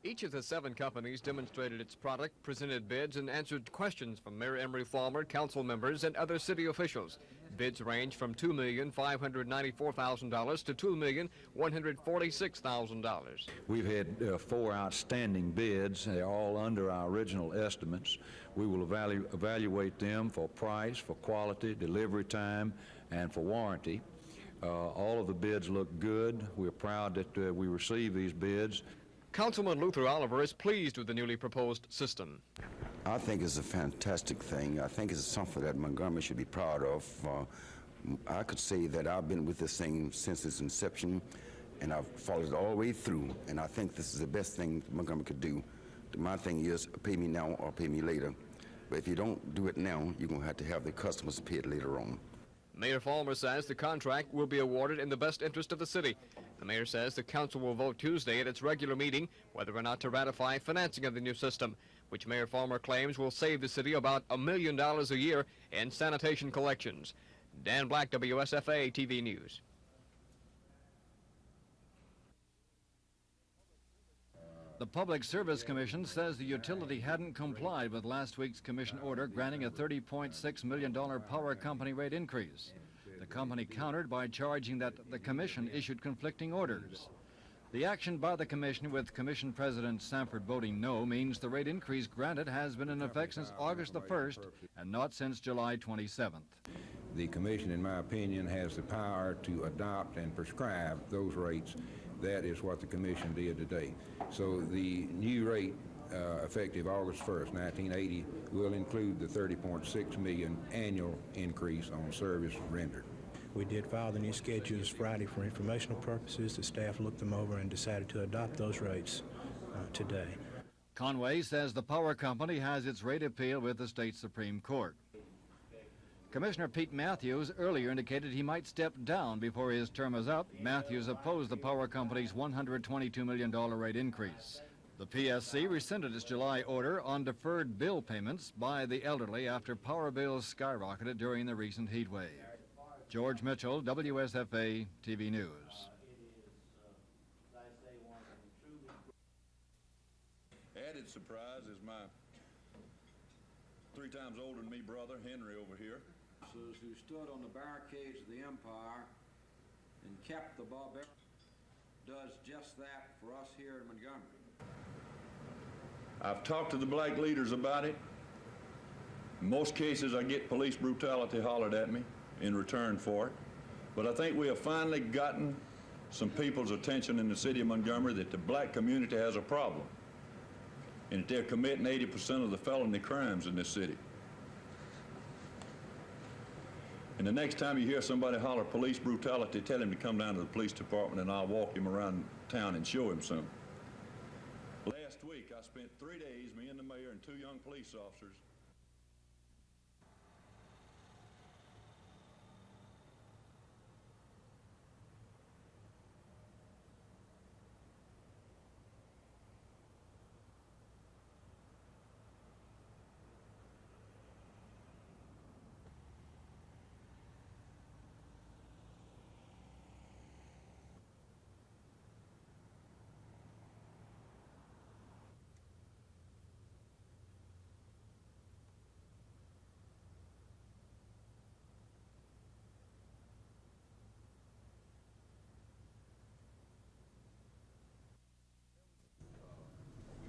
Each of the 7 companies demonstrated its product, presented bids, and answered questions from Mayor Emery Farmer, council members, and other city officials. Bids range from $2,594,000 to $2,146,000. We've had 4 outstanding bids. They're all under our original estimates. We will evaluate them for price, for quality, delivery time, and for warranty. All of the bids look good. We're proud that we received these bids. Councilman Luther Oliver is pleased with the newly proposed system. I think it's a fantastic thing. I think it's something that Montgomery should be proud of. I could say that I've been with this thing since its inception, and I've followed it all the way through, and I think this is the best thing Montgomery could do. My thing is, pay me now or pay me later. But if you don't do it now, you're going to have the customers pay it later on. Mayor Farmer says the contract will be awarded in the best interest of the city. The mayor says the council will vote Tuesday at its regular meeting whether or not to ratify financing of the new system, which Mayor Farmer claims will save the city about $1 million a year in sanitation collections. Dan Black, WSFA TV News. The Public Service Commission says the utility hadn't complied with last week's commission order granting a $30.6 million power company rate increase. The company countered by charging that the commission issued conflicting orders. The action by the commission, with Commission President Sanford voting no, means the rate increase granted has been in effect since August the 1st and not since July 27th. The commission, in my opinion, has the power to adopt and prescribe those rates. That is what the commission did today. So the new rate, effective August 1st, 1980, will include the $30.6 million annual increase on service rendered. We did file the new schedules Friday for informational purposes. The staff looked them over and decided to adopt those rates today. Conway says the power company has its rate appeal with the state Supreme Court. Commissioner Pete Matthews earlier indicated he might step down before his term is up. Matthews opposed the power company's $122 million rate increase. The PSC rescinded its July order on deferred bill payments by the elderly after power bills skyrocketed during the recent heat wave. George Mitchell, WSFA TV News. Added surprise is my 3 times older than me brother, Henry, over here, who stood on the barricades of the empire and kept the barbarians, does just that for us here in Montgomery. I've talked to the black leaders about it. In most cases, I get police brutality hollered at me in return for it. But I think we have finally gotten some people's attention in the city of Montgomery that the black community has a problem and that they're committing 80% of the felony crimes in this city. And the next time you hear somebody holler police brutality, tell him to come down to the police department and I'll walk him around town and show him something. Last week, I spent 3 days, me and the mayor and 2 young police officers,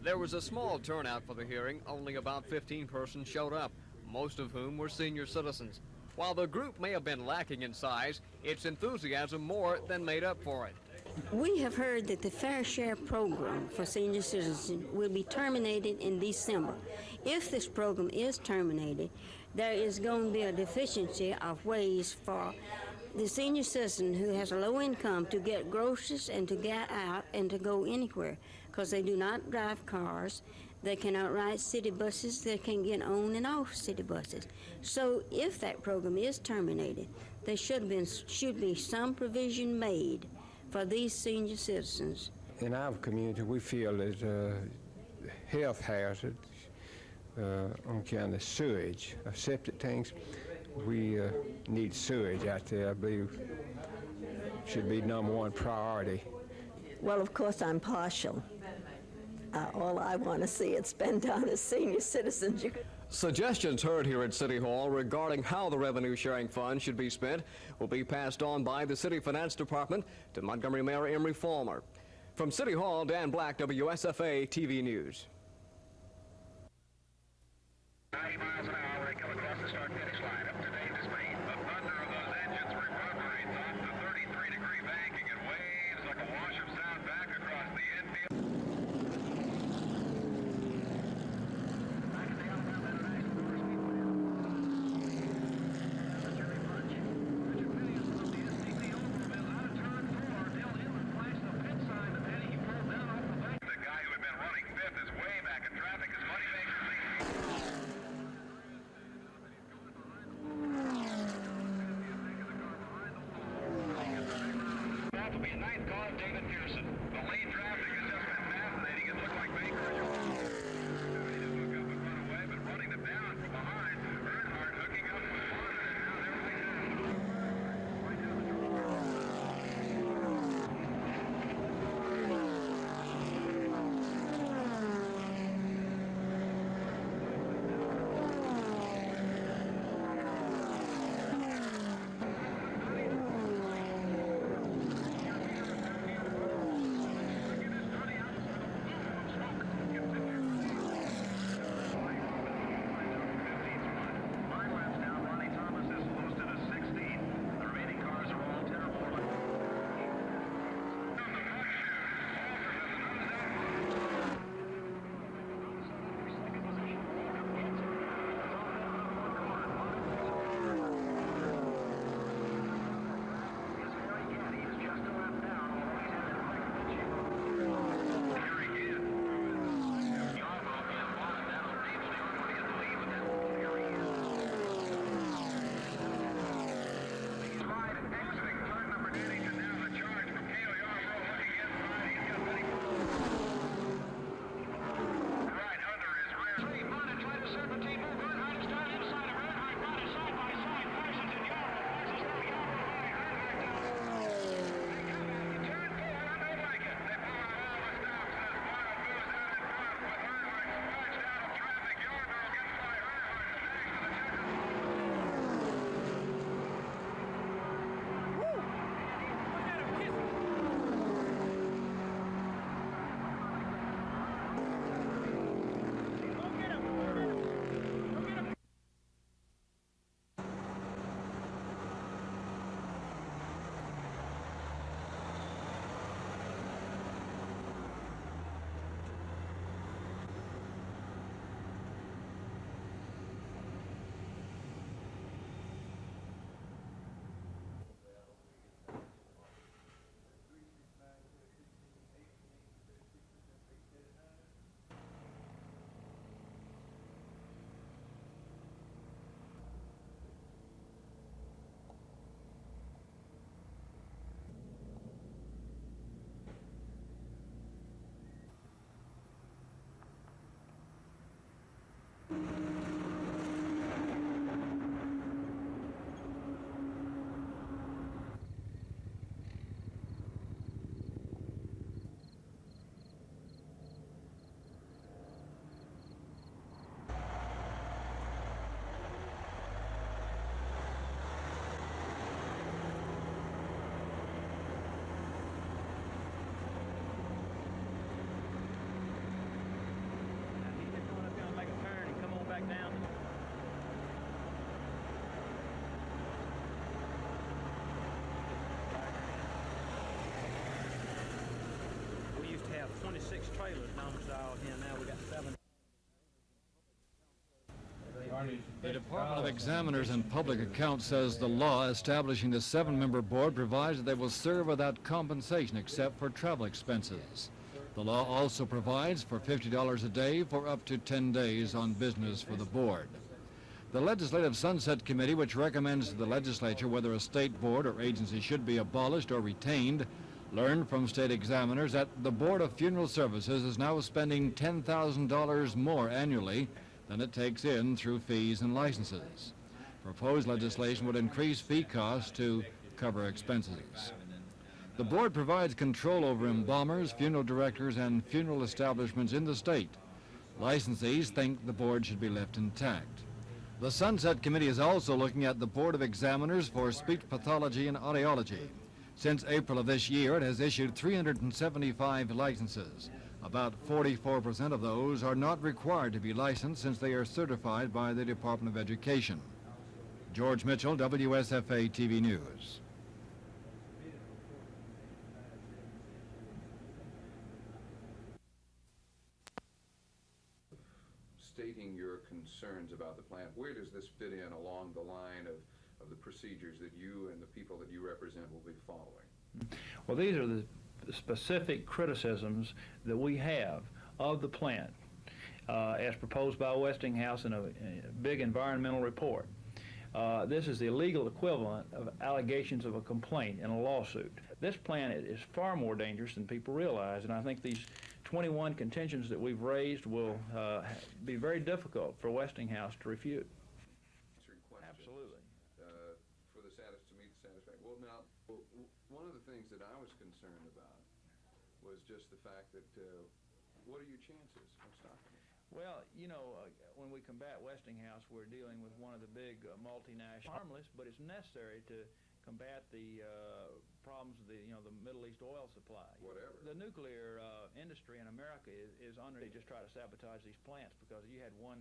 There was a small turnout for the hearing. Only about 15 persons showed up, most of whom were senior citizens. While the group may have been lacking in size, its enthusiasm more than made up for it. We have heard that the Fair Share program for senior citizens will be terminated in December. If this program is terminated, there is going to be a deficiency of ways for the senior citizen who has a low income to get groceries and to get out and to go anywhere, because they do not drive cars. They cannot ride city buses. They can get on and off city buses. So if that program is terminated, there should be some provision made for these senior citizens. In our community, we feel that health hazards on kind of sewage, septic tanks. We need sewage out there. I believe should be #1 priority. Well, of course, I'm partial. All I want to see it spent on is senior citizens. Suggestions heard here at City Hall regarding how the revenue sharing fund should be spent will be passed on by the City Finance Department to Montgomery Mayor Emery Farmer. From City Hall, Dan Black, WSFA TV News. 90 miles an hour, they come across the start-finish line. Up to date speed. The thunder of those engines reverberates off the 33-degree banking and waves like a wash of sound back across the infield. The guy who had been running fifth is way back in traffic as Money Maker leads. That will be a ninth car of David Pearson. The late traffic has just been fascinating. It looked like Baker and look up and run away, but running them down from behind. Earnhardt hooking up with one, and now they're right down. We used to have 26 trailers domiciled here, now we got 7. The Department of Examiners and Public Accounts says the law establishing the 7-member board provides that they will serve without compensation except for travel expenses. The law also provides for $50 a day for up to 10 days on business for the board. The Legislative Sunset Committee, which recommends to the legislature whether a state board or agency should be abolished or retained, learned from state examiners that the Board of Funeral Services is now spending $10,000 more annually than it takes in through fees and licenses. Proposed legislation would increase fee costs to cover expenses. The board provides control over embalmers, funeral directors, and funeral establishments in the state. Licensees think the board should be left intact. The Sunset Committee is also looking at the Board of Examiners for Speech Pathology and Audiology. Since April of this year, it has issued 375 licenses. About 44% of those are not required to be licensed since they are certified by the Department of Education. George Mitchell, WSFA TV News. Stating your concerns about the plan, where does this fit in along the line of the procedures that you and the people that you represent will be following? Well, these are the specific criticisms that we have of the plan as proposed by Westinghouse in a big environmental report. This is the legal equivalent of allegations of a complaint in a lawsuit. This plan is far more dangerous than people realize, and I think these 21 contentions that we've raised will be very difficult for Westinghouse to refute. Absolutely. To meet the satisfaction. Well, now, one of the things that I was concerned about was just the fact that, what are your chances of stopping it? Well, you know, when we combat Westinghouse, we're dealing with one of the big multinational, harmless, but it's necessary to combat the problems of the Middle East oil supply. Whatever. The nuclear industry in America is under, they just try to sabotage these plants, because you had one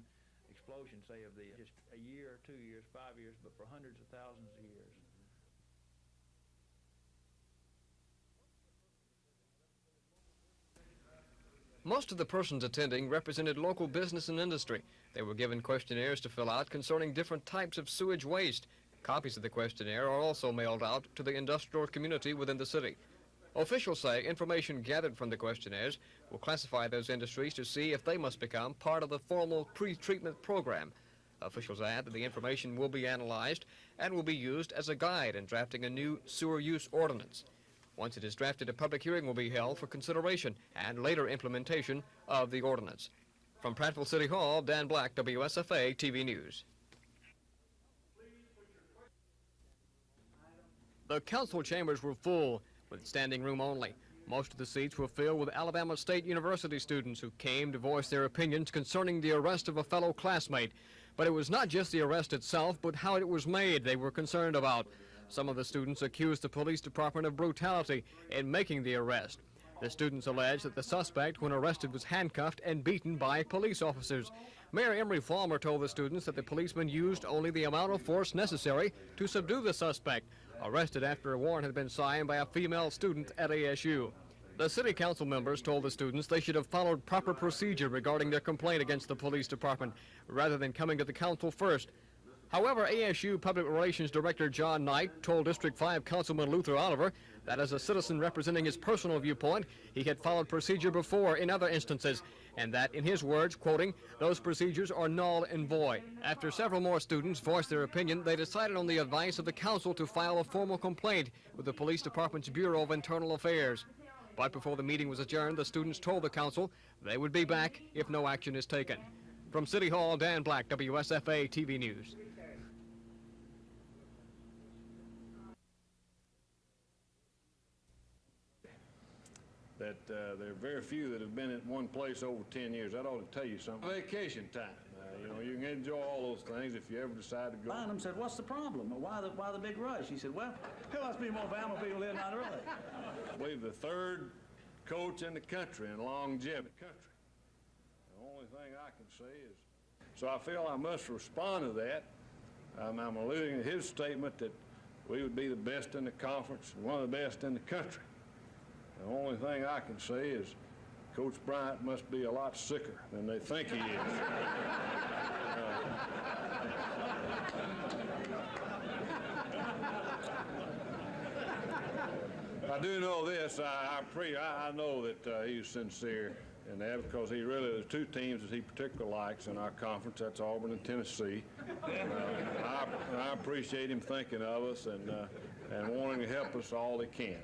explosion, say, of just a year, 2 years, 5 years, but for hundreds of thousands of years. Most of the persons attending represented local business and industry. They were given questionnaires to fill out concerning different types of sewage waste. Copies of the questionnaire are also mailed out to the industrial community within the city. Officials say information gathered from the questionnaires will classify those industries to see if they must become part of the formal pre-treatment program. Officials add that the information will be analyzed and will be used as a guide in drafting a new sewer use ordinance. Once it is drafted, a public hearing will be held for consideration and later implementation of the ordinance. From Prattville City Hall, Dan Black, WSFA TV News. The council chambers were full, with standing room only. Most of the seats were filled with Alabama State University students who came to voice their opinions concerning the arrest of a fellow classmate. But it was not just the arrest itself, but how it was made they were concerned about. Some of the students accused the police department of brutality in making the arrest. The students alleged that the suspect, when arrested, was handcuffed and beaten by police officers. Mayor Emery Falmer told the students that the policemen used only the amount of force necessary to subdue the suspect, arrested after a warrant had been signed by a female student at ASU. The city council members told the students they should have followed proper procedure regarding their complaint against the police department, rather than coming to the council first. However, ASU Public Relations Director John Knight told District 5 Councilman Luther Oliver that as a citizen representing his personal viewpoint, he had followed procedure before in other instances, and that, in his words, quoting, those procedures are null and void. After several more students voiced their opinion, they decided on the advice of the council to file a formal complaint with the police department's Bureau of Internal Affairs. But before the meeting was adjourned, the students told the council they would be back if no action is taken. From City Hall, Dan Black, WSFA TV News. That there are very few that have been at one place over 10 years. That ought to tell you something. Vacation time. You can enjoy all those things if you ever decide to go. Bynum said, "What's the problem? Why the big rush?" He said, "Well, there must be more family people living out early." I believe the third coach in the country in longevity. The only thing I can say is, so I feel I must respond to that. I'm alluding to his statement that we would be the best in the conference and one of the best in the country. The only thing I can say is Coach Bryant must be a lot sicker than they think he is. I do know this. I know that he was sincere in that, because he really, there's two teams that he particularly likes in our conference. That's Auburn and Tennessee. I appreciate him thinking of us and wanting to help us all he can.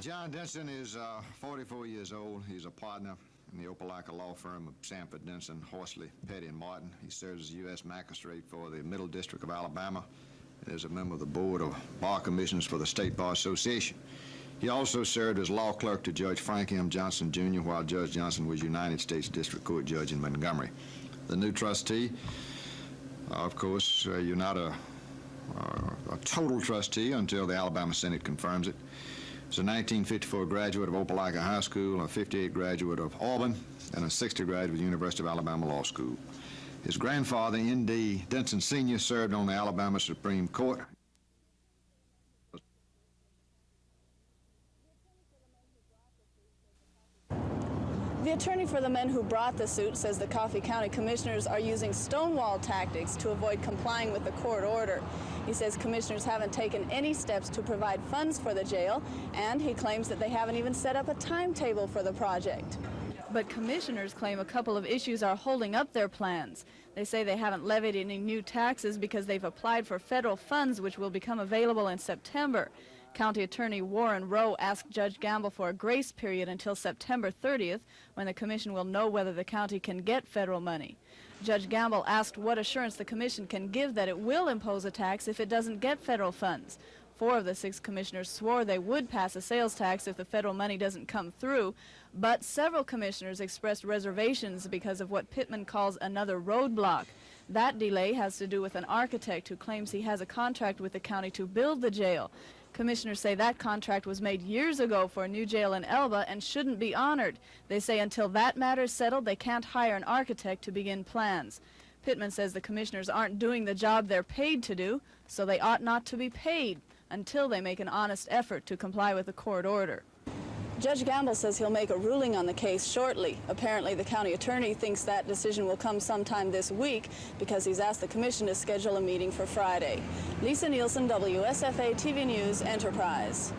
John Denson is 44 years old. He's a partner in the Opelika law firm of Sanford, Denson, Horsley, Petty, and Martin. He serves as U.S. Magistrate for the Middle District of Alabama and is a member of the Board of Bar Commissioners for the State Bar Association. He also served as law clerk to Judge Frank M. Johnson, Jr., while Judge Johnson was United States District Court Judge in Montgomery. The new trustee, of course, you're not a total trustee until the Alabama Senate confirms it. He's a 1954 graduate of Opelika High School, a 58 graduate of Auburn, and a 60 graduate of the University of Alabama Law School. His grandfather, N.D. Denson Sr., served on the Alabama Supreme Court. The attorney for the men who brought the suit says the Coffee County commissioners are using stonewall tactics to avoid complying with the court order. He says commissioners haven't taken any steps to provide funds for the jail, and he claims that they haven't even set up a timetable for the project. But commissioners claim a couple of issues are holding up their plans. They say they haven't levied any new taxes because they've applied for federal funds which will become available in September. County Attorney Warren Rowe asked Judge Gamble for a grace period until September 30th, when the commission will know whether the county can get federal money. Judge Gamble asked what assurance the commission can give that it will impose a tax if it doesn't get federal funds. 4 of the 6 commissioners swore they would pass a sales tax if the federal money doesn't come through, but several commissioners expressed reservations because of what Pittman calls another roadblock. That delay has to do with an architect who claims he has a contract with the county to build the jail. Commissioners say that contract was made years ago for a new jail in Elba and shouldn't be honored. They say until that matter is settled, they can't hire an architect to begin plans. Pittman says the commissioners aren't doing the job they're paid to do, so they ought not to be paid until they make an honest effort to comply with the court order. Judge Gamble says he'll make a ruling on the case shortly. Apparently, the county attorney thinks that decision will come sometime this week because he's asked the commission to schedule a meeting for Friday. Lisa Nielsen, WSFA TV News, Enterprise.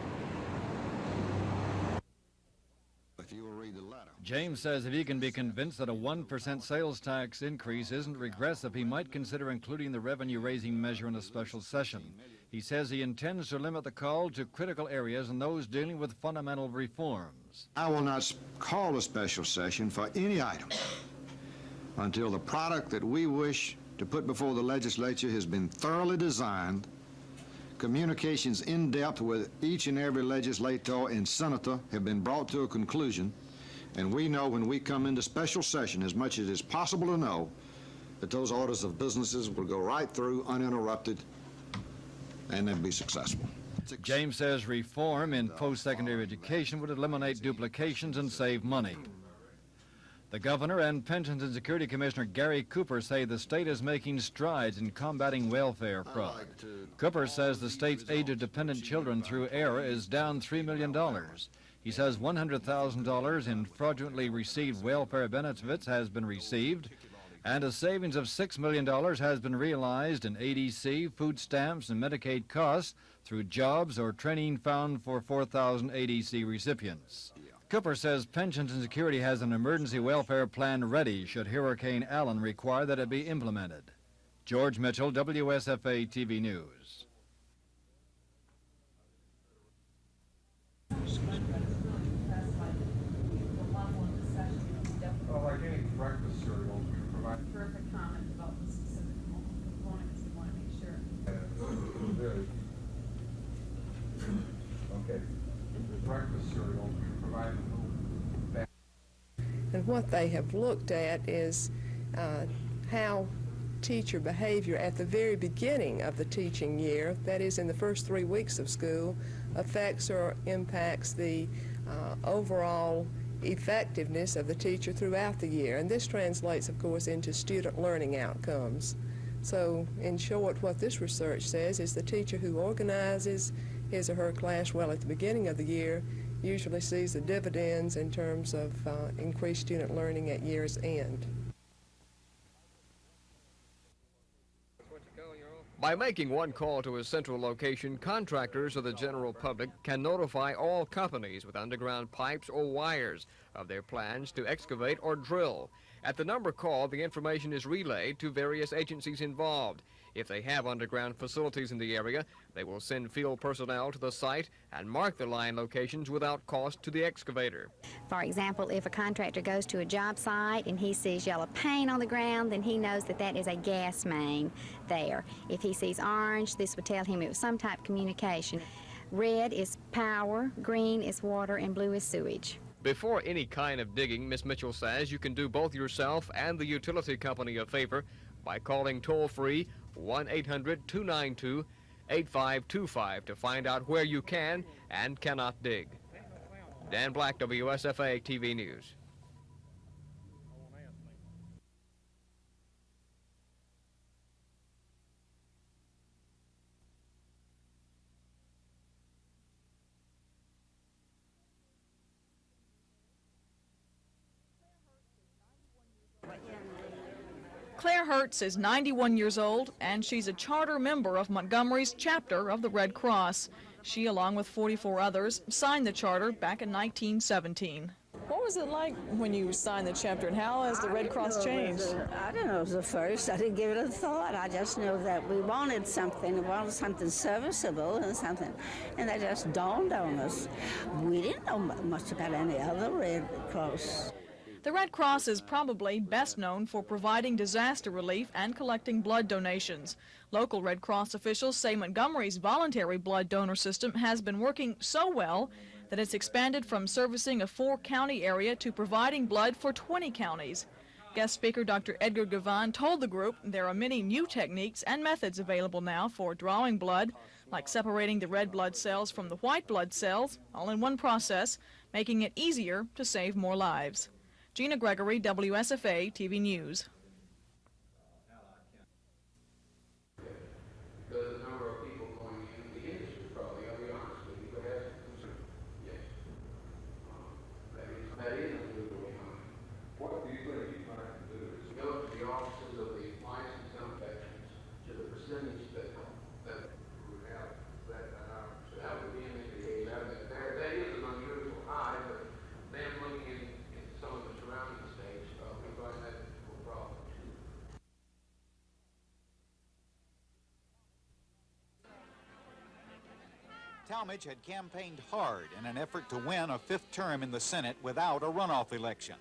James says if he can be convinced that a 1% sales tax increase isn't regressive, he might consider including the revenue-raising measure in a special session. He says he intends to limit the call to critical areas and those dealing with fundamental reforms. I will not call a special session for any item until the product that we wish to put before the legislature has been thoroughly designed, communications in depth with each and every legislator and senator have been brought to a conclusion, and we know when we come into special session, as much as it is possible to know, that those orders of businesses will go right through uninterrupted and then be successful. James says reform in post-secondary education would eliminate duplications and save money. The governor and Pensions and Security Commissioner Gary Cooper say the state is making strides in combating welfare fraud. Cooper says the state's aid to dependent children through ERA is down $3 million. He says $100,000 in fraudulently received welfare benefits has been received, and a savings of $6 million has been realized in ADC, food stamps, and Medicaid costs through jobs or training found for 4,000 ADC recipients. Cooper says Pensions and Security has an emergency welfare plan ready should Hurricane Allen require that it be implemented. George Mitchell, WSFA TV News. Like any breakfast cereal, we provide Perfect comment about the specific components we want to make sure. Okay. Breakfast cereal, we provide And what they have looked at is how teacher behavior at the very beginning of the teaching year, that is in the first 3 weeks of school, affects or impacts the overall effectiveness of the teacher throughout the year. And this translates, of course, into student learning outcomes. So, in short, what this research says is the teacher who organizes his or her class well at the beginning of the year usually sees the dividends in terms of increased student learning at year's end. By making one call to a central location, contractors or the general public can notify all companies with underground pipes or wires of their plans to excavate or drill. At the number called, the information is relayed to various agencies involved. If they have underground facilities in the area, they will send field personnel to the site and mark the line locations without cost to the excavator. For example, if a contractor goes to a job site and he sees yellow paint on the ground, then he knows that that is a gas main there. If he sees orange, this would tell him it was some type of communication. Red is power, green is water, and blue is sewage. Before any kind of digging, Ms. Mitchell says you can do both yourself and the utility company a favor by calling toll-free 1-800-292-8525 to find out where you can and cannot dig. Dan Black, WSFA TV News. Claire Hertz is 91 years old, and she's a charter member of Montgomery's chapter of the Red Cross. She, along with 44 others, signed the charter back in 1917. What was it like when you signed the chapter, and how has the Red Cross changed? I don't know, it was the first. I didn't give it a thought. I just knew that we wanted something. We wanted something serviceable and something, and that just dawned on us. We didn't know much about any other Red Cross. The Red Cross is probably best known for providing disaster relief and collecting blood donations. Local Red Cross officials say Montgomery's voluntary blood donor system has been working so well that it's expanded from servicing a 4-county area to providing blood for 20 counties. Guest speaker Dr. Edgar Gavan told the group there are many new techniques and methods available now for drawing blood, like separating the red blood cells from the white blood cells, all in one process, making it easier to save more lives. Gina Gregory, WSFA TV News. The number of people going in the industry, probably, I'll be honest with you, but as yes. That is legally high. What do you think you're trying to do? Is go to the offices of the licensed inspections to the percentage that we have that so that would be an indication that is an unusual high, but then looking in some of the surrounding states, we find that a problem too. Talmadge had campaigned hard in an effort to win a 5th term in the Senate without a runoff election.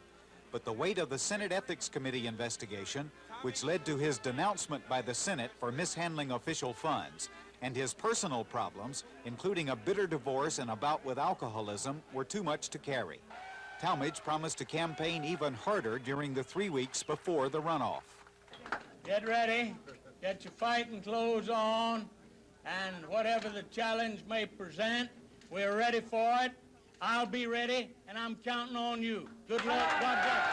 But the weight of the Senate Ethics Committee investigation, which led to his denouncement by the Senate for mishandling official funds, and his personal problems, including a bitter divorce and a bout with alcoholism, were too much to carry. Talmadge promised to campaign even harder during the 3 weeks before the runoff. Get ready, get your fighting clothes on, and whatever the challenge may present, we're ready for it. I'll be ready, and I'm counting on you. Good luck, God bless.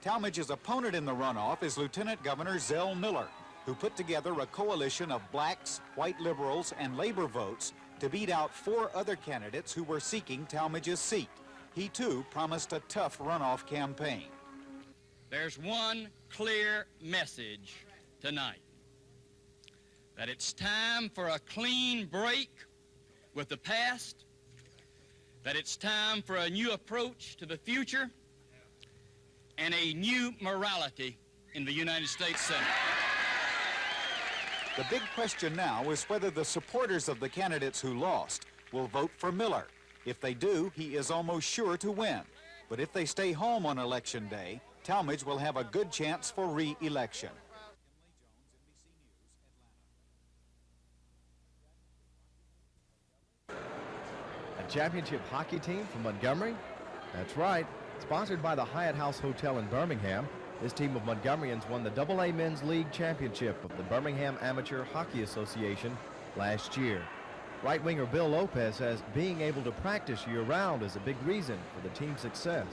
Talmadge's opponent in the runoff is Lieutenant Governor Zell Miller, who put together a coalition of blacks, white liberals, and labor votes to beat out 4 other candidates who were seeking Talmadge's seat. He, too, promised a tough runoff campaign. There's one clear message tonight, that it's time for a clean break with the past, that it's time for a new approach to the future, and a new morality in the United States Senate. The big question now is whether the supporters of the candidates who lost will vote for Miller. If they do, he is almost sure to win. But if they stay home on Election Day, Talmadge will have a good chance for re-election. A championship hockey team from Montgomery? That's right. Sponsored by the Hyatt House Hotel in Birmingham, this team of Montgomeryans won the AA Men's League Championship of the Birmingham Amateur Hockey Association last year. Right winger Bill Lopez says being able to practice year-round is a big reason for the team's success.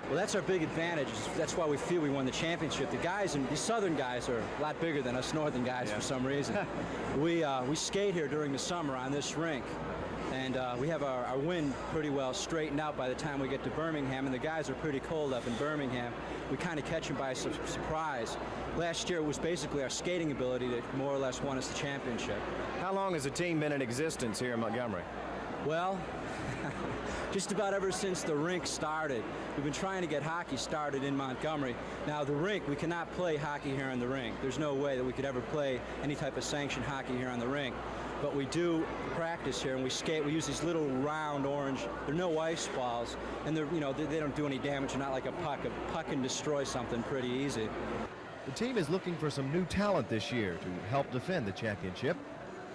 Well, that's our big advantage. That's why we feel we won the championship. The guys, and these southern guys are a lot bigger than us northern guys for some reason. We skate here during the summer on this rink, and we have our wind pretty well straightened out by the time we get to Birmingham, and the guys are pretty cold up in Birmingham. We kind of catch them by surprise. Last year it was basically our skating ability that more or less won us the championship. How long has the team been in existence here in Montgomery? Well, Just about ever since the rink started. We've been trying to get hockey started in Montgomery. Now the rink, we cannot play hockey here in the rink. There's no way that we could ever play any type of sanctioned hockey here on the rink. But we do practice here, and we skate. We use these little round orange, they're no ice balls, and they're, you know, they don't do any damage. They're not like a puck. A puck can destroy something pretty easy. The team is looking for some new talent this year to help defend the championship.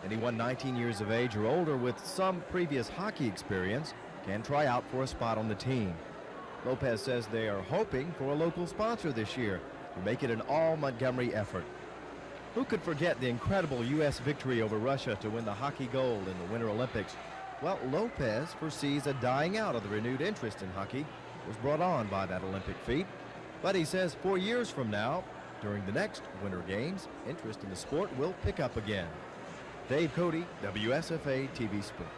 Anyone 19 years of age or older with some previous hockey experience can try out for a spot on the team. Lopez says they are hoping for a local sponsor this year to make it an all-Montgomery effort. Who could forget the incredible U.S. victory over Russia to win the hockey gold in the Winter Olympics? Well, Lopez foresees a dying out of the renewed interest in hockey was brought on by that Olympic feat. But he says 4 years from now, during the next Winter Games, interest in the sport will pick up again. Dave Cody, WSFA TV Sports.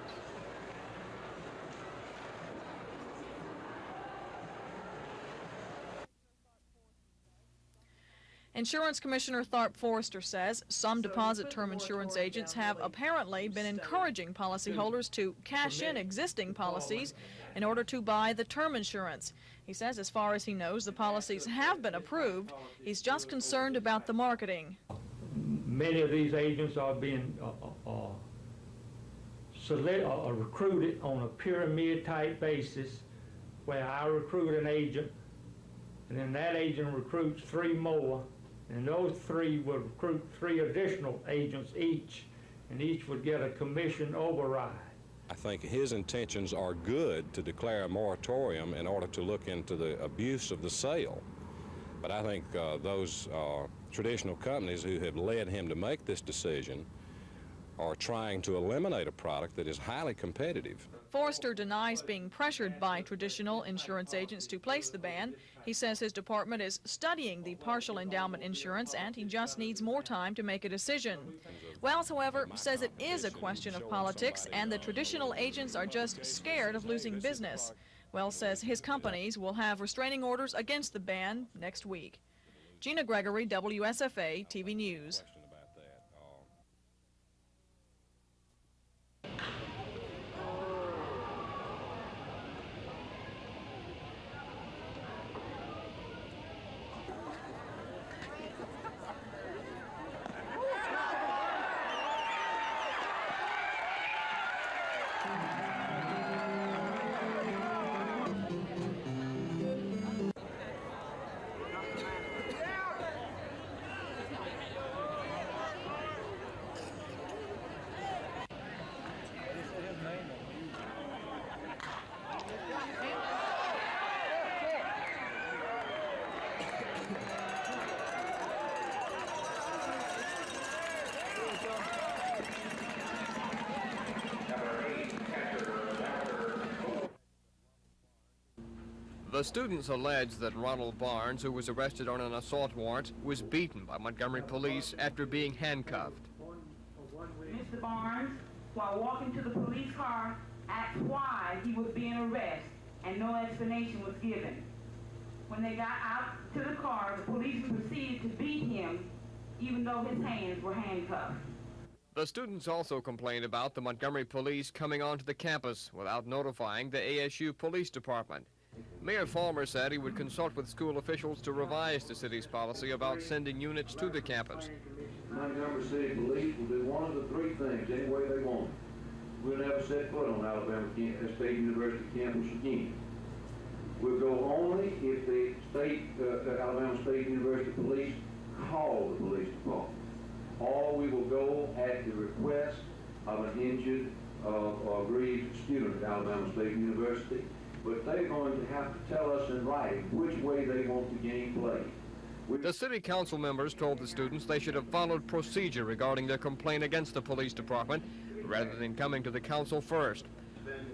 Insurance Commissioner Tharp Forrester says some deposit term insurance agents have apparently been encouraging policyholders to cash in existing policies in order to buy the term insurance. He says as far as he knows, the policies have been approved. He's just concerned about the marketing. Many of these agents are being recruited on a pyramid-type basis, where I recruit an agent, and then that agent recruits 3 more, and those 3 will recruit 3 additional agents each, and each would get a commission override. I think his intentions are good to declare a moratorium in order to look into the abuse of the sale. But I think those traditional companies who have led him to make this decision are trying to eliminate a product that is highly competitive. Forrester denies being pressured by traditional insurance agents to place the ban. He says his department is studying the partial endowment insurance and he just needs more time to make a decision. Wells, however, says it is a question of politics and the traditional agents are just scared of losing business. Wells says his companies will have restraining orders against the ban next week. Gina Gregory, WSFA TV News. The students allege that Ronald Barnes, who was arrested on an assault warrant, was beaten by Montgomery police after being handcuffed. Mr. Barnes, while walking to the police car, asked why he was being arrested, and no explanation was given. When they got out to the car, the policeman proceeded to beat him, even though his hands were handcuffed. The students also complained about the Montgomery police coming onto the campus without notifying the ASU Police Department. Mayor Farmer said he would consult with school officials to revise the city's policy about sending units to the campus. Montgomery City Police will do one of the 3 things any way they want. We'll never set foot on Alabama State University campus again. We'll go only if the Alabama State University Police call the police department. Or we will go at the request of an injured or aggrieved student at Alabama State University. But they're going to have to tell us in writing which way they want the game played. The city council members told the students they should have followed procedure regarding their complaint against the police department rather than coming to the council first.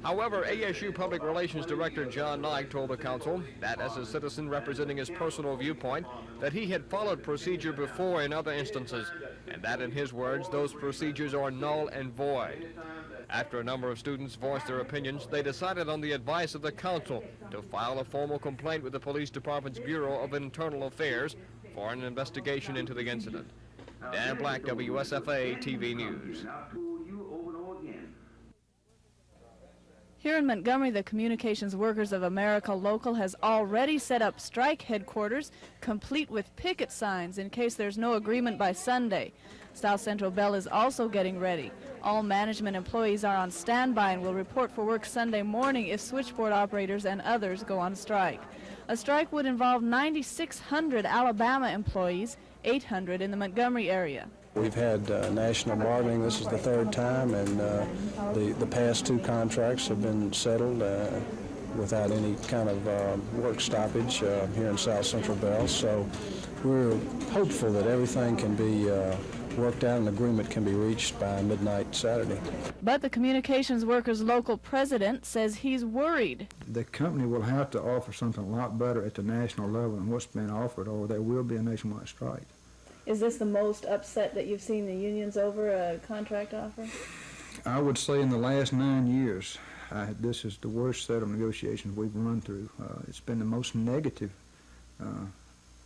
However, ASU Public Relations Director John Knight told the council that as a citizen representing his personal viewpoint, that he had followed procedure before in other instances, and that in his words, those procedures are null and void. After a number of students voiced their opinions, they decided on the advice of the council to file a formal complaint with the police department's Bureau of Internal Affairs for an investigation into the incident. Dan Black, WSFA TV News. Here in Montgomery, the Communications Workers of America Local has already set up strike headquarters, complete with picket signs in case there's no agreement by Sunday. South Central Bell is also getting ready. All management employees are on standby and will report for work Sunday morning if switchboard operators and others go on strike. A strike would involve 9,600 Alabama employees, 800 in the Montgomery area. We've had national bargaining. This is the third time, and the past two contracts have been settled without any kind of work stoppage here in South Central Bell. So we're hopeful that everything can be worked out and agreement can be reached by midnight Saturday. But the Communications Workers Local president says he's worried. The company will have to offer something a lot better at the national level than what's been offered, or there will be a nationwide strike. Is this the most upset that you've seen the unions over a contract offer? I would say in the last 9 years, this is the worst set of negotiations we've run through. It's been the most negative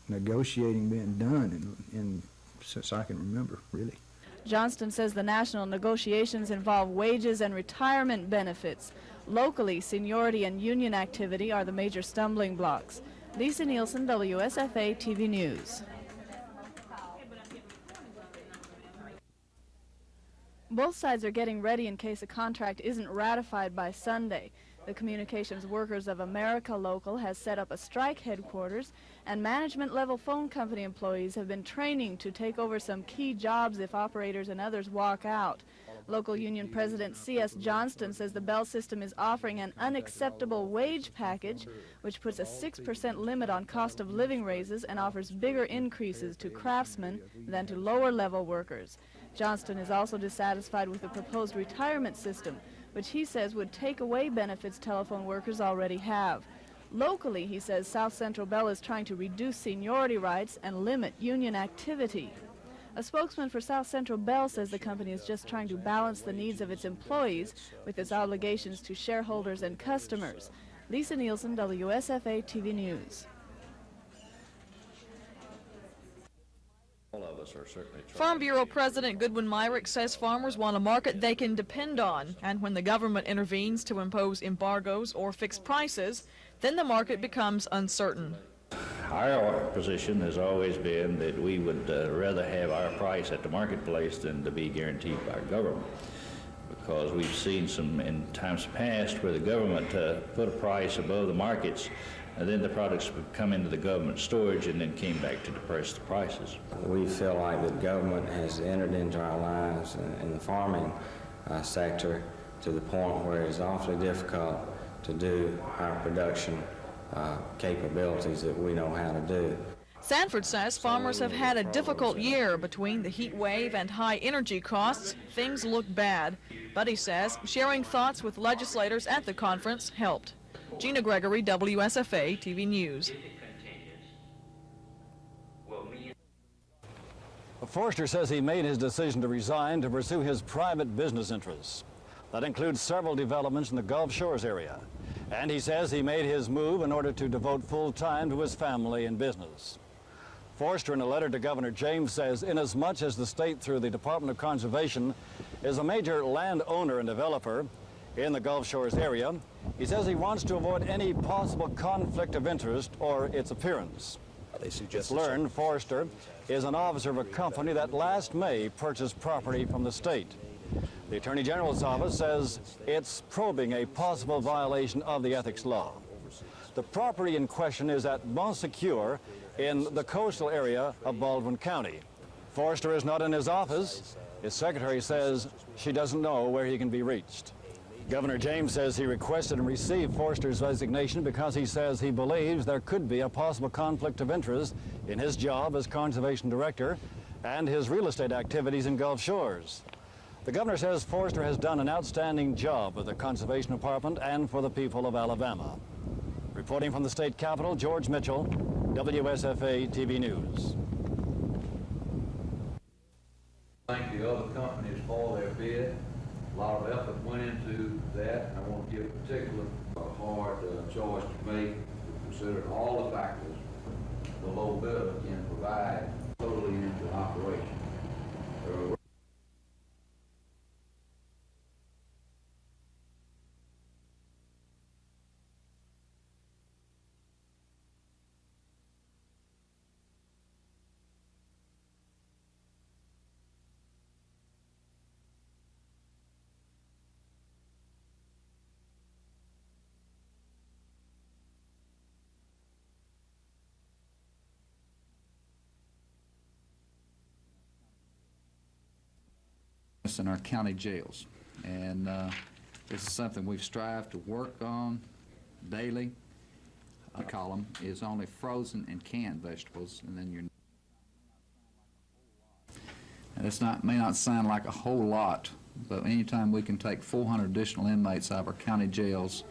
negotiating being done since I can remember, really. Johnston says the national negotiations involve wages and retirement benefits. Locally, seniority and union activity are the major stumbling blocks. Lisa Nielsen, WSFA TV News. Both sides are getting ready in case a contract isn't ratified by Sunday. The Communications Workers of America Local has set up a strike headquarters, and management-level phone company employees have been training to take over some key jobs if operators and others walk out. Local union president C.S. Johnston says the Bell system is offering an unacceptable wage package, which puts a 6% limit on cost of living raises and offers bigger increases to craftsmen than to lower-level workers. Johnston is also dissatisfied with the proposed retirement system, which he says would take away benefits telephone workers already have. Locally, he says South Central Bell is trying to reduce seniority rights and limit union activity. A spokesman for South Central Bell says the company is just trying to balance the needs of its employees with its obligations to shareholders and customers. Lisa Nielsen, WSFA TV News. Farm Bureau President Goodwin Myrick says farmers want a market they can depend on, and when the government intervenes to impose embargoes or fix prices, then the market becomes uncertain. Our position has always been that we would rather have our price at the marketplace than to be guaranteed by government, because we've seen some in times past where the government put a price above the markets, and then the products would come into the government storage and then came back to depress the prices. We feel like the government has entered into our lives in the farming sector to the point where it's awfully difficult to do our production capabilities that we know how to do. Sanford says farmers have had a difficult year. Between the heat wave and high energy costs, things look bad. But he says sharing thoughts with legislators at the conference helped. Gina Gregory, WSFA TV News. Forster says he made his decision to resign to pursue his private business interests. That includes several developments in the Gulf Shores area. And he says he made his move in order to devote full time to his family and business. Forster, in a letter to Governor James, says inasmuch as the state, through the Department of Conservation, is a major landowner and developer in the Gulf Shores area, he says he wants to avoid any possible conflict of interest or its appearance. It's learned Forster is an officer of a company that last May purchased property from the state. The Attorney General's office says it's probing a possible violation of the ethics law. The property in question is at Bon Secure in the coastal area of Baldwin County. Forster is not in his office. His secretary says she doesn't know where he can be reached. Governor James says he requested and received Forster's resignation because he says he believes there could be a possible conflict of interest in his job as conservation director and his real estate activities in Gulf Shores. The governor says Forster has done an outstanding job with the Conservation Department and for the people of Alabama. Reporting from the state capitol, George Mitchell, WSFA TV News. Thank the other companies for their bid. A lot of effort went into that. I want to give a particular hard choice to make, considering all the factors the low bidder can provide totally into operation. in our county jails, and this is something we've strived to work on daily. A column is only frozen and canned vegetables, and then and this may not sound like a whole lot, but anytime we can take 400 additional inmates out of our county jails,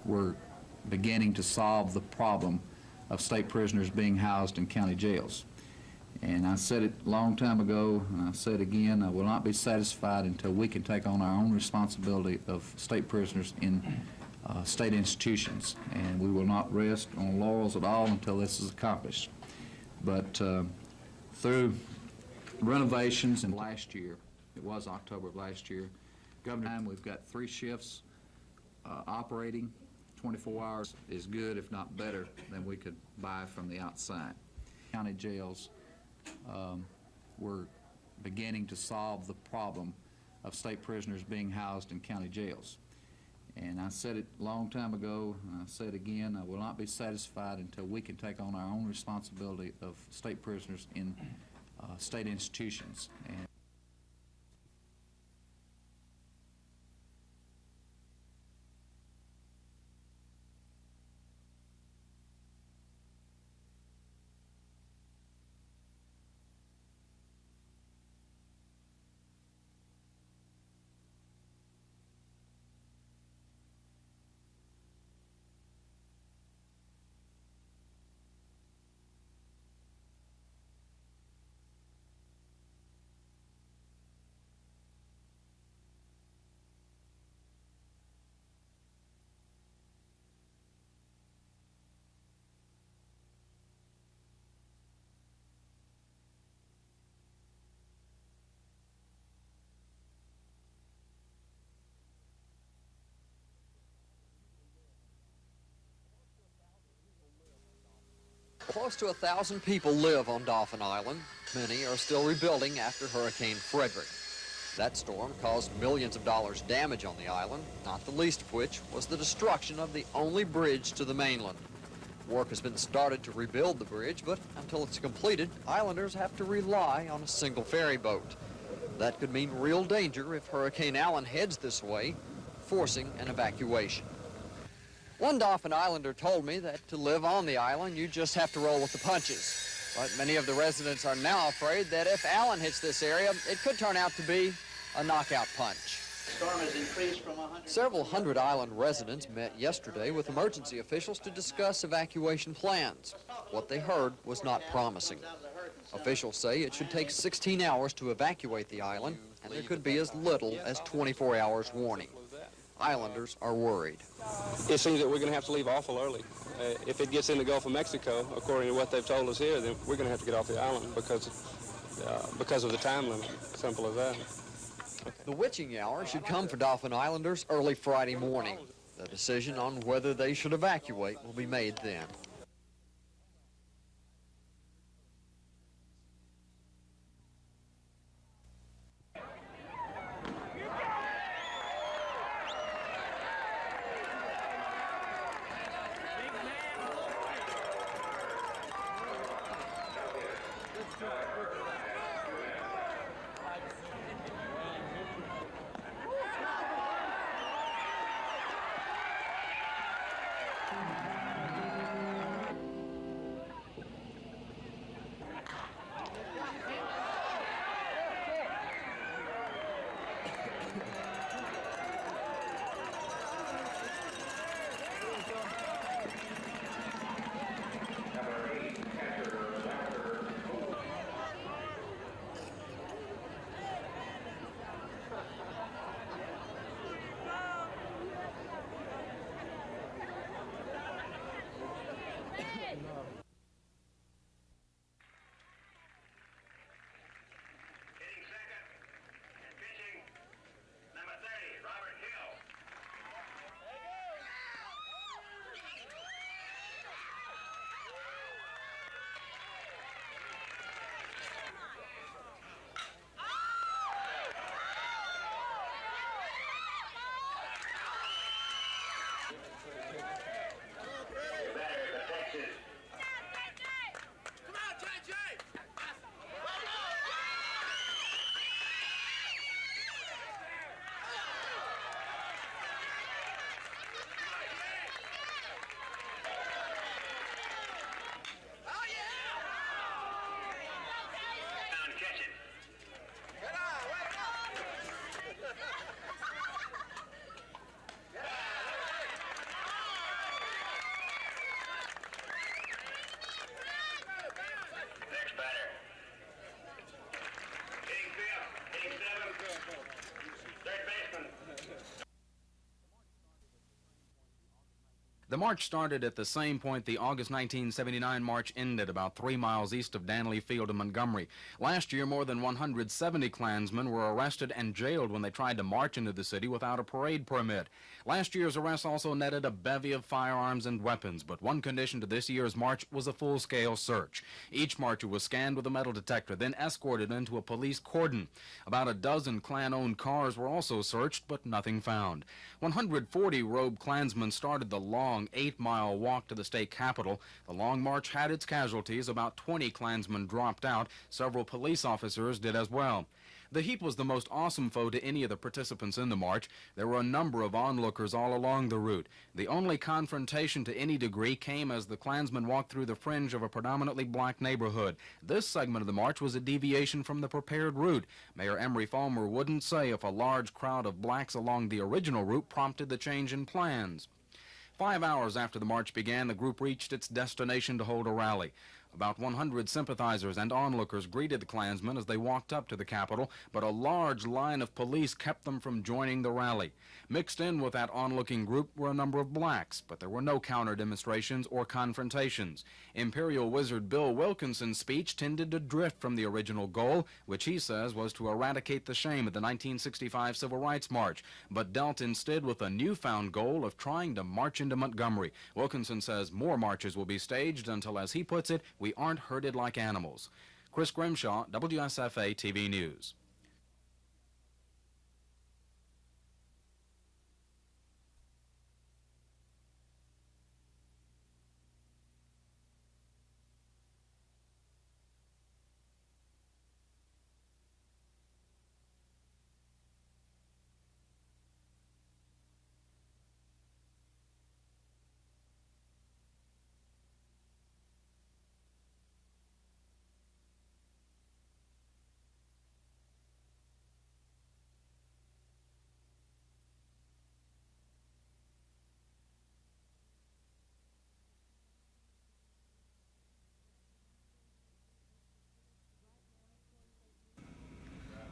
we're beginning to solve the problem of state prisoners being housed in county jails. And I said it a long time ago, and I say it again, I will not be satisfied until we can take on our own responsibility of state prisoners in state institutions. And we will not rest on laurels at all until this is accomplished. But through renovations in last year, it was October of last year, Governor, we've got 3 shifts operating. 24 hours is good, if not better, than we could buy from the outside. County jails, we're beginning to solve the problem of state prisoners being housed in county jails. And I said it a long time ago, and I say it again, I will not be satisfied until we can take on our own responsibility of state prisoners in state institutions. And Close to 1,000 people live on Dauphin Island. Many are still rebuilding after Hurricane Frederick. That storm caused millions of dollars damage on the island, not the least of which was the destruction of the only bridge to the mainland. Work has been started to rebuild the bridge, but until it's completed, islanders have to rely on a single ferry boat. That could mean real danger if Hurricane Allen heads this way, forcing an evacuation. One Dauphin Islander told me that to live on the island, you just have to roll with the punches. But many of the residents are now afraid that if Allen hits this area, it could turn out to be a knockout punch. Storm has increased from 100. Several hundred island residents met yesterday with emergency officials to discuss evacuation plans. What they heard was not promising. Officials say it should take 16 hours to evacuate the island, and there could be as little as 24 hours warning. Islanders are worried. It seems that we're going to have to leave awful early. If it gets in the Gulf of Mexico, according to what they've told us here, then we're going to have to get off the island because of the time limit. Simple as that. The witching hour should come for Dauphin Islanders early Friday morning. The decision on whether they should evacuate will be made then. The march started at the same point the August 1979 march ended, about 3 miles east of Danley Field in Montgomery. Last year, more than 170 Klansmen were arrested and jailed when they tried to march into the city without a parade permit. Last year's arrests also netted a bevy of firearms and weapons, but one condition to this year's march was a full-scale search. Each marcher was scanned with a metal detector, then escorted into a police cordon. About a dozen Klan-owned cars were also searched, but nothing found. 140 robed Klansmen started the long 8-mile walk to the state capitol. The long march had its casualties. About 20 Klansmen dropped out. Several police officers did as well. The heat was the most awesome foe to any of the participants in the march. There were a number of onlookers all along the route. The only confrontation to any degree came as the Klansmen walked through the fringe of a predominantly black neighborhood. This segment of the march was a deviation from the prepared route. Mayor Emery Fulmer wouldn't say if a large crowd of blacks along the original route prompted the change in plans. 5 hours after the march began, the group reached its destination to hold a rally. About 100 sympathizers and onlookers greeted the Klansmen as they walked up to the Capitol, but a large line of police kept them from joining the rally. Mixed in with that onlooking group were a number of blacks, but there were no counter-demonstrations or confrontations. Imperial Wizard Bill Wilkinson's speech tended to drift from the original goal, which he says was to eradicate the shame of the 1965 Civil Rights March, but dealt instead with a newfound goal of trying to march into Montgomery. Wilkinson says more marches will be staged until, as he puts it, we aren't herded like animals. Chris Grimshaw, WSFA TV News.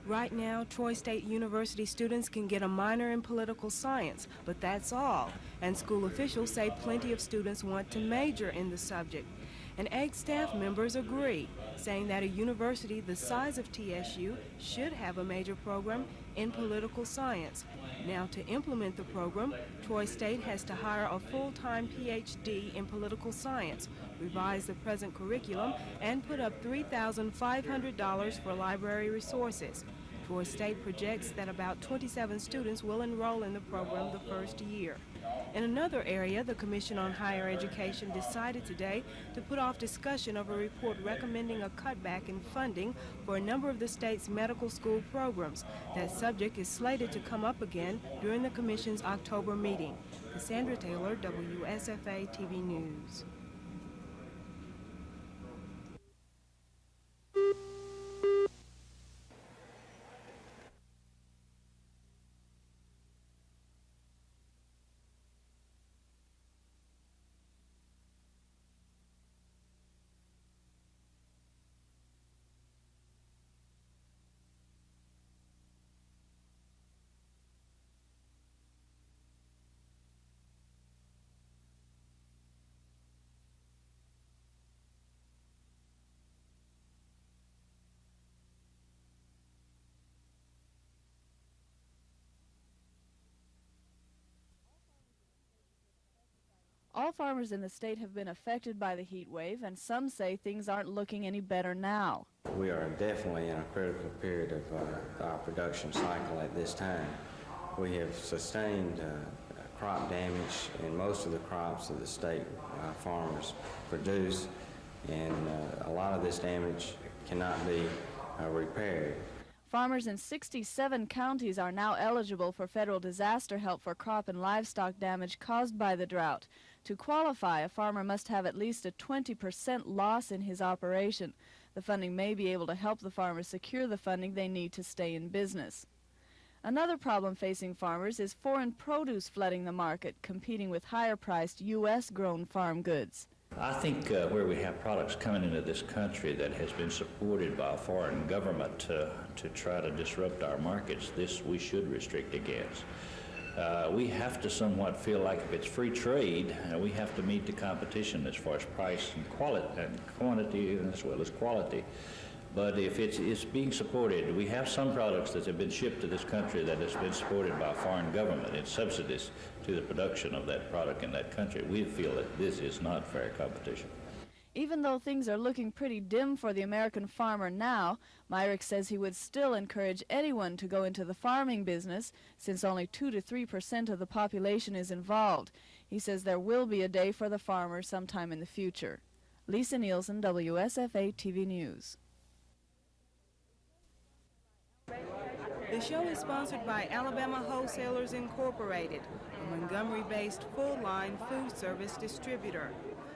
Right now, Troy State University students can get a minor in political science, but that's all. And school officials say plenty of students want to major in the subject. And EGG staff members agree, saying that a university the size of TSU should have a major program in political science. Now, to implement the program, Troy State has to hire a full-time PhD in political science, revise the present curriculum, and put up $3,500 for library resources. Troy State projects that about 27 students will enroll in the program the first year. In another area, the Commission on Higher Education decided today to put off discussion of a report recommending a cutback in funding for a number of the state's medical school programs. That subject is slated to come up again during the Commission's October meeting. Cassandra Taylor, WSFA TV News. All farmers in the state have been affected by the heat wave, and some say things aren't looking any better now. We are definitely in a critical period of our production cycle at this time. We have sustained crop damage in most of the crops that the state farmers produce, and a lot of this damage cannot be repaired. Farmers in 67 counties are now eligible for federal disaster help for crop and livestock damage caused by the drought. To qualify, a farmer must have at least a 20% loss in his operation. The funding may be able to help the farmers secure the funding they need to stay in business. Another problem facing farmers is foreign produce flooding the market, competing with higher-priced U.S.-grown farm goods. I think where we have products coming into this country that has been supported by a foreign government to try to disrupt our markets, this we should restrict against. we have to somewhat feel like if it's free trade, we have to meet the competition as far as price and quality and quantity as well as quality. But if it's being supported, we have some products that have been shipped to this country that has been supported by a foreign government in subsidies to the production of that product in that country. We feel that this is not fair competition. Even though things are looking pretty dim for the American farmer now, Myrick says he would still encourage anyone to go into the farming business, since only 2 to 3% of the population is involved. He says there will be a day for the farmer sometime in the future. Lisa Nielsen, WSFA TV News. The show is sponsored by Alabama Wholesalers Incorporated, a Montgomery-based full-line food service distributor.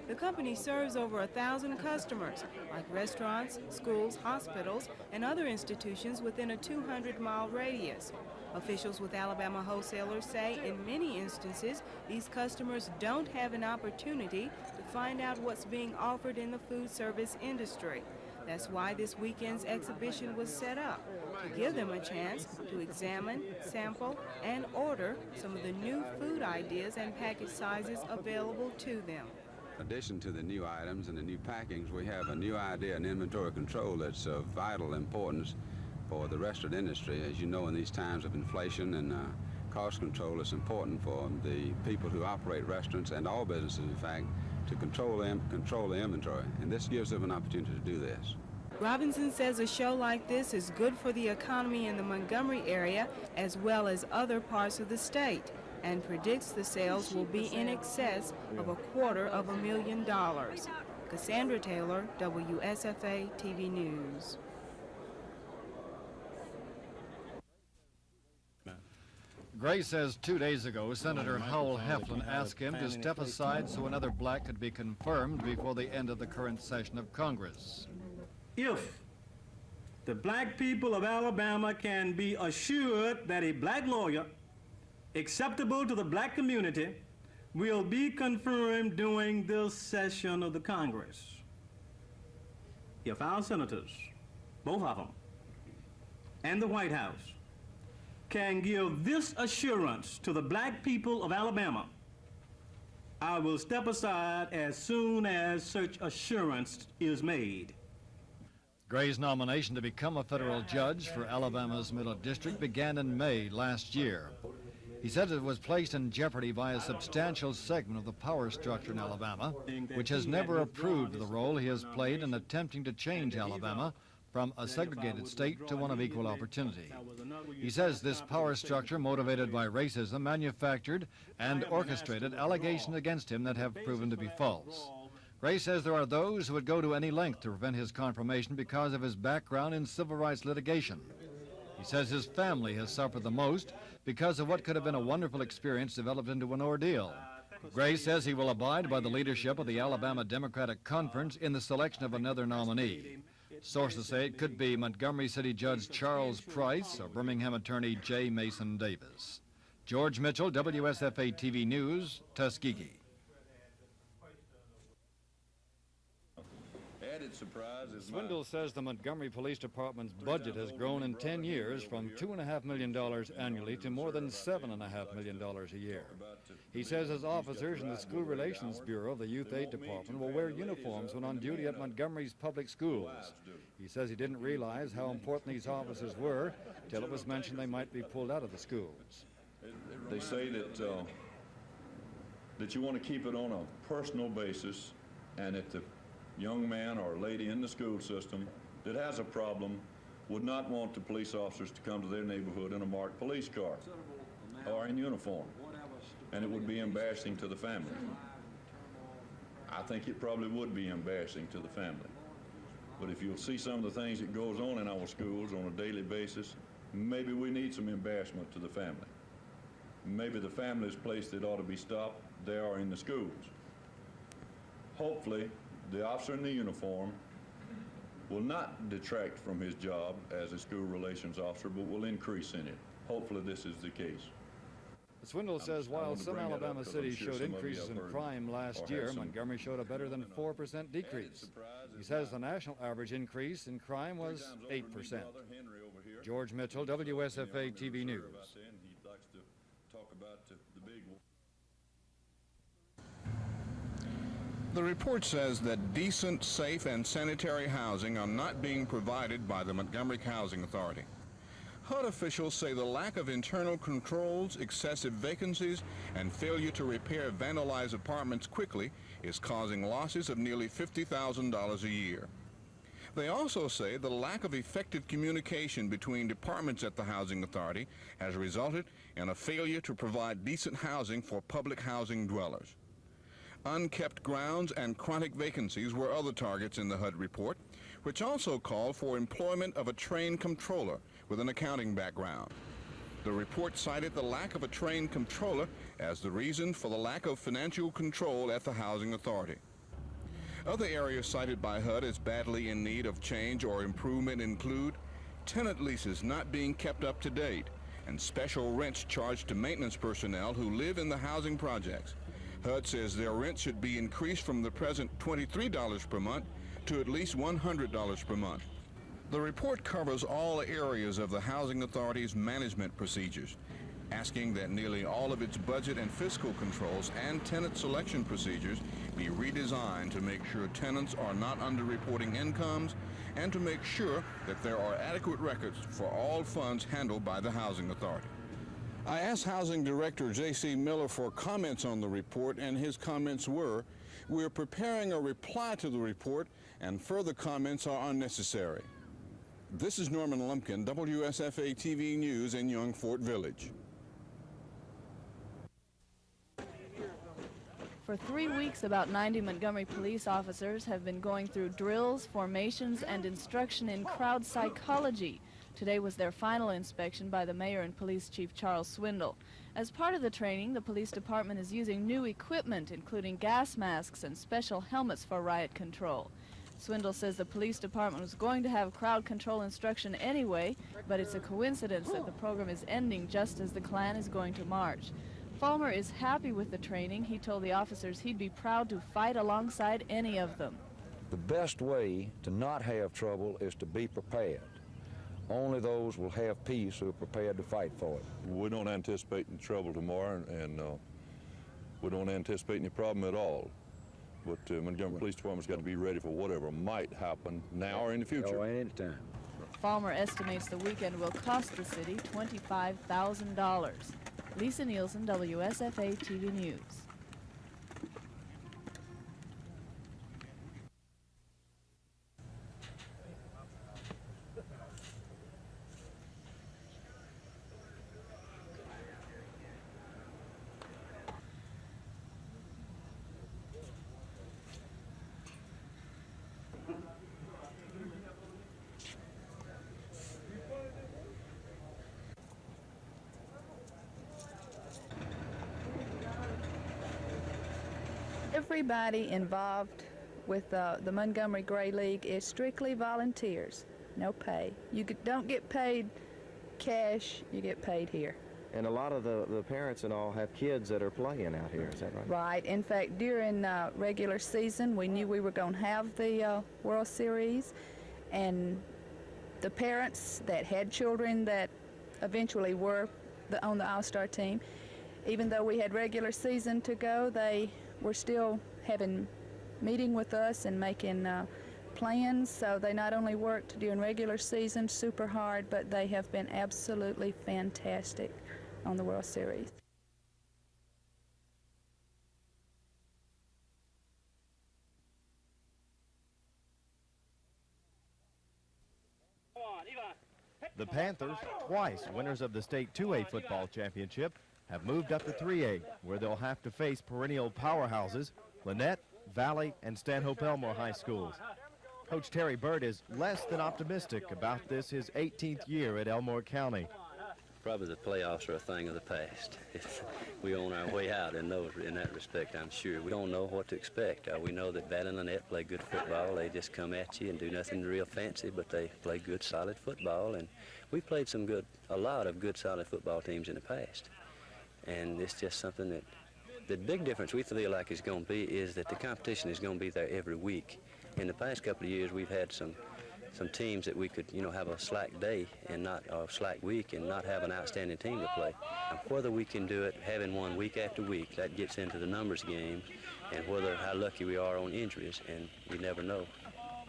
The company serves over 1,000 customers, like restaurants, schools, hospitals, and other institutions within a 200-mile radius. Officials with Alabama Wholesalers say in many instances, these customers don't have an opportunity to find out what's being offered in the food service industry. That's why this weekend's exhibition was set up, to give them a chance to examine, sample, and order some of the new food ideas and package sizes available to them. In addition to the new items and the new packings, we have a new idea in inventory control that's of vital importance for the restaurant industry. As you know, in these times of inflation and cost control, it's important for the people who operate restaurants and all businesses, in fact, to control the inventory. And this gives them an opportunity to do this. Robinson says a show like this is good for the economy in the Montgomery area as well as other parts of the state, and predicts the sales will be in excess of $250,000. Cassandra Taylor, WSFA TV News. Gray says 2 days ago, Senator Howell Heflin asked him to step aside so another black could be confirmed before the end of the current session of Congress. If the black people of Alabama can be assured that a black lawyer acceptable to the black community will be confirmed during this session of the Congress. If our senators, both of them, and the White House can give this assurance to the black people of Alabama, I will step aside as soon as such assurance is made. Gray's nomination to become a federal judge for Alabama's Middle District began in May last year. He said it was placed in jeopardy by a substantial segment of the power structure in Alabama, which has never approved of the role he has played in attempting to change Alabama from a segregated state to one of equal opportunity. He says this power structure, motivated by racism, manufactured and orchestrated allegations against him that have proven to be false. Gray says there are those who would go to any length to prevent his confirmation because of his background in civil rights litigation. He says his family has suffered the most because of what could have been a wonderful experience developed into an ordeal. Gray says he will abide by the leadership of the Alabama Democratic Conference in the selection of another nominee. Sources say it could be Montgomery City Judge Charles Price or Birmingham attorney J. Mason Davis. George Mitchell, WSFA TV News, Tuskegee. Swindle says the Montgomery Police Department's budget has grown in 10 years from $2.5 million annually to more than $7.5 million a year. He says his officers in the School Relations Bureau of the Youth Aid Department will wear uniforms when on duty at Montgomery's public schools. He says he didn't realize how important these officers were till it was mentioned they might be pulled out of the schools. They say that you want to keep it on a personal basis, and if the young man or lady in the school system that has a problem would not want the police officers to come to their neighborhood in a marked police car or in uniform, and it would be embarrassing to the family. I think it probably would be embarrassing to the family. But if you'll see some of the things that goes on in our schools on a daily basis, maybe we need some embarrassment to the family. Maybe the family's place that ought to be stopped, they are in the schools. Hopefully, the officer in the uniform will not detract from his job as a school relations officer, but will increase in it. Hopefully this is the case. Swindle says while some Alabama cities showed increases in crime last year, Montgomery showed a better than 4% decrease. He says the national average increase in crime was 8%. George Mitchell, WSFA TV News. He'd like to talk about The report says that decent, safe, and sanitary housing are not being provided by the Montgomery Housing Authority. HUD officials say the lack of internal controls, excessive vacancies, and failure to repair vandalized apartments quickly is causing losses of nearly $50,000 a year. They also say the lack of effective communication between departments at the Housing Authority has resulted in a failure to provide decent housing for public housing dwellers. Unkept grounds and chronic vacancies were other targets in the HUD report, which also called for employment of a trained comptroller with an accounting background. The report cited the lack of a trained comptroller as the reason for the lack of financial control at the Housing Authority. Other areas cited by HUD as badly in need of change or improvement include tenant leases not being kept up to date and special rents charged to maintenance personnel who live in the housing projects. HUD says their rent should be increased from the present $23 per month to at least $100 per month. The report covers all areas of the Housing Authority's management procedures, asking that nearly all of its budget and fiscal controls and tenant selection procedures be redesigned to make sure tenants are not underreporting incomes and to make sure that there are adequate records for all funds handled by the Housing Authority. I asked Housing Director J.C. Miller for comments on the report, and his comments were, "We're preparing a reply to the report, and further comments are unnecessary." This is Norman Lumpkin, WSFA TV News in Young Fort Village. For 3 weeks, about 90 Montgomery police officers have been going through drills, formations, and instruction in crowd psychology. Today was their final inspection by the mayor and police chief Charles Swindle. As part of the training, the police department is using new equipment, including gas masks and special helmets for riot control. Swindle says the police department was going to have crowd control instruction anyway, but it's a coincidence that the program is ending just as the Klan is going to march. Fulmer is happy with the training. He told the officers he'd be proud to fight alongside any of them. The best way to not have trouble is to be prepared. Only those will have peace who are prepared to fight for it. We don't anticipate any trouble tomorrow, and we don't anticipate any problem at all. But Montgomery Police Department's got to be ready for whatever might happen now or in the future. Oh, any time. Fulmer estimates the weekend will cost the city $25,000. Lisa Nielsen, WSFA TV News. Everybody involved with the Montgomery Gray League is strictly volunteers, no pay. You don't get paid cash, you get paid here. And a lot of the parents and all have kids that are playing out here, is that right? Right. In fact, during regular season, we knew we were going to have the World Series, and the parents that had children that eventually were on the All-Star team, even though we had regular season to go, they were still having meeting with us and making plans. So they not only worked during regular season super hard, but they have been absolutely fantastic on the World Series. The Panthers, twice winners of the state 2A football championship, have moved up to 3A, where they'll have to face perennial powerhouses, Lynette, Valley, and Stanhope Elmore High Schools. Coach Terry Bird is less than optimistic about this, his 18th year at Elmore County. Probably the playoffs are a thing of the past. We're on our way out in that respect, I'm sure. We don't know what to expect. We know that Valley and Lynette play good football. They just come at you and do nothing real fancy, but they play good, solid football. And we've played a lot of good, solid football teams in the past. And it's just something that the big difference we feel like is going to be is that the competition is going to be there every week. In the past couple of years, we've had some teams that we could, have a slack day and not a slack week and not have an outstanding team to play. Whether we can do it having one week after week, that gets into the numbers game, and how lucky we are on injuries, and you never know.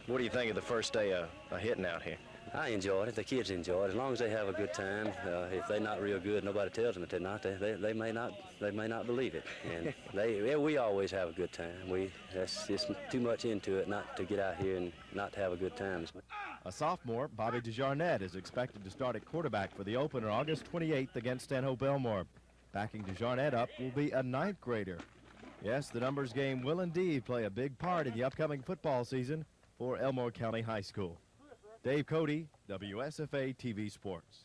What do you think of the first day of hitting out here? I enjoyed it. The kids enjoy it. As long as they have a good time. If they're not real good, nobody tells them that they're not. They may not believe it. And we always have a good time. That's just too much into it not to get out here and not have a good time. A sophomore, Bobby DeJarnette, is expected to start at quarterback for the opener August 28th against Stanhope Elmore. Backing DeJarnette up will be a 9th grader. Yes, the numbers game will indeed play a big part in the upcoming football season for Elmore County High School. Dave Cody, WSFA TV Sports.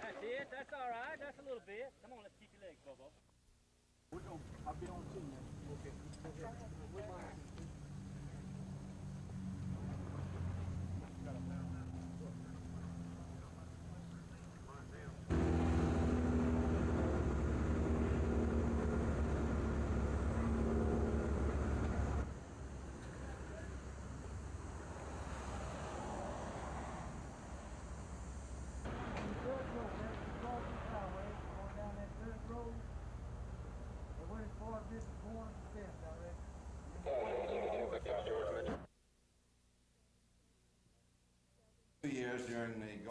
That's it. That's all right. That's a little bit. Come on, let's keep your legs, Bobo. I'll be on too, man. Okay.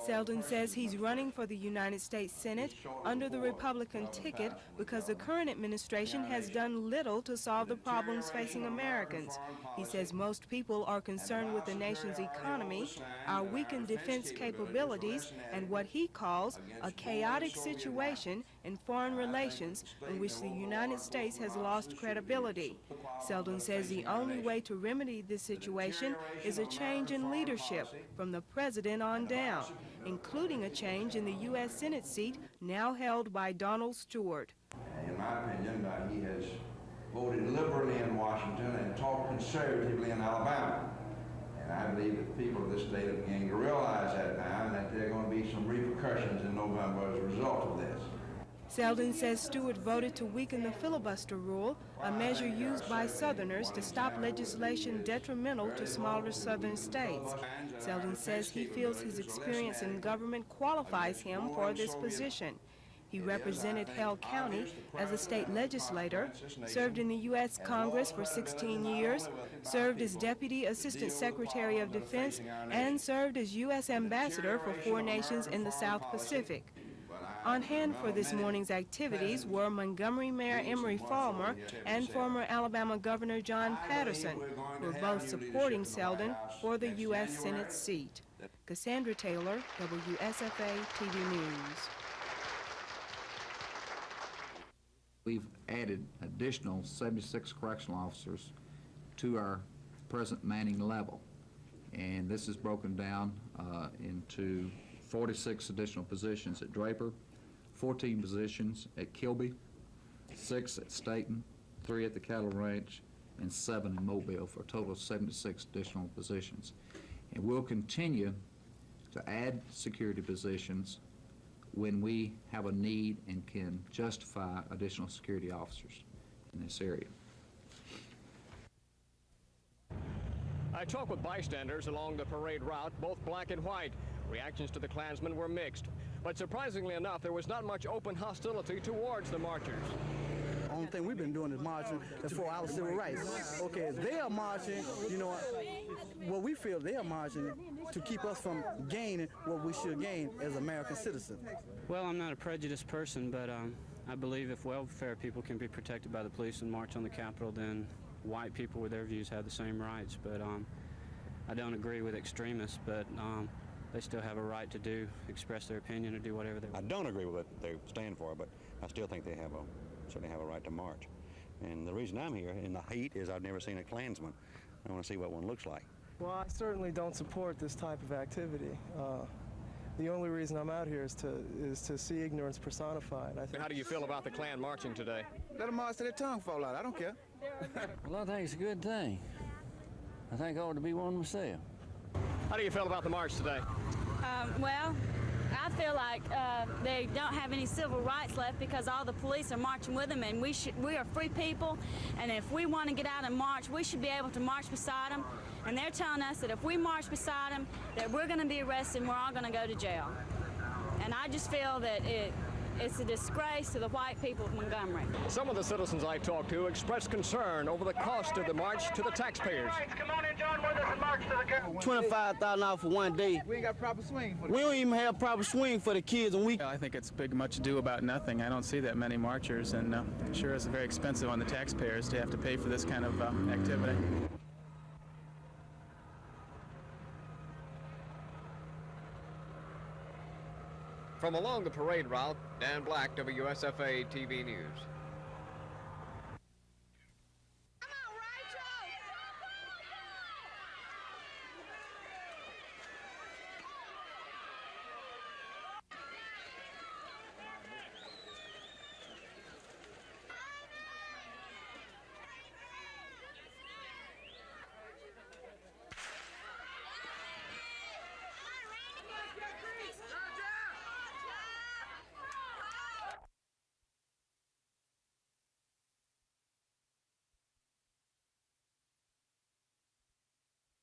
Selden says he's running for the United States Senate under the Republican ticket because the current administration has done little to solve the problems facing Americans. He says most people are concerned with the nation's economy, our weakened defense capabilities, and what he calls a chaotic situation in foreign relations in which the United States has lost credibility. Selden says the only way to remedy this situation is a change in leadership from the president on down, including a change in the U.S. Senate seat now held by Donald Stewart. In my opinion, he has voted liberally in Washington and talked conservatively in Alabama. And I believe that people of this state are beginning to realize that now, and that there are going to be some repercussions in November as a result of this. Selden says Stewart voted to weaken the filibuster rule, a measure used by Southerners to stop legislation detrimental to smaller Southern states. Selden says he feels his experience in government qualifies him for this position. He represented Hell County as a state legislator, served in the U.S. Congress for 16 years, served as Deputy Assistant Secretary of Defense, and served as U.S. Ambassador for 4 nations in the South Pacific. On hand for this morning's activities were Montgomery Mayor Emery Falmer and former Alabama Governor John Patterson, who are both supporting Selden for the U.S. Senate seat. Cassandra Taylor, WSFA TV News. We've added additional 76 correctional officers to our present manning level, and this is broken down into 46 additional positions at Draper, 14 positions at Kilby, 6 at Staten, 3 at the Cattle Ranch, and 7 in Mobile, for a total of 76 additional positions. And we'll continue to add security positions when we have a need and can justify additional security officers in this area. I talked with bystanders along the parade route, both black and white. Reactions to the Klansmen were mixed. But surprisingly enough, there was not much open hostility towards the marchers. The only thing we've been doing is marching for our civil rights. Okay, they are marching, you know, what we feel they are marching to keep us from gaining what we should gain as American citizens. Well, I'm not a prejudiced person, but I believe if welfare people can be protected by the police and march on the Capitol, then white people with their views have the same rights. But I don't agree with extremists, but they still have a right to express their opinion or do whatever they want. I don't agree with what they stand for, but I still think they certainly have a right to march. And the reason I'm here in the heat is I've never seen a Klansman. I want to see what one looks like. Well, I certainly don't support this type of activity. The only reason I'm out here is to see ignorance personified. How do you feel about the Klan marching today? Let them march till their tongue fall out. I don't care. Well, I think it's a good thing. I think I ought to be one myself. How do you feel about the march today? Well, I feel like they don't have any civil rights left because all the police are marching with them, and we are free people, and if we want to get out and march, we should be able to march beside them. And they're telling us that if we march beside them, that we're going to be arrested and we're all going to go to jail. And I just feel that It's a disgrace to the white people of Montgomery. Some of the citizens I talked to expressed concern over the cost of the march to the taxpayers. Come on in, John, with us and march to the girl. $25,000 for one day. We ain't got proper swing for We don't even have proper swing for the kids, and we. I think it's big much ado about nothing. I don't see that many marchers, and sure it's very expensive on the taxpayers to have to pay for this kind of activity. From along the parade route, Dan Black, WSFA TV News.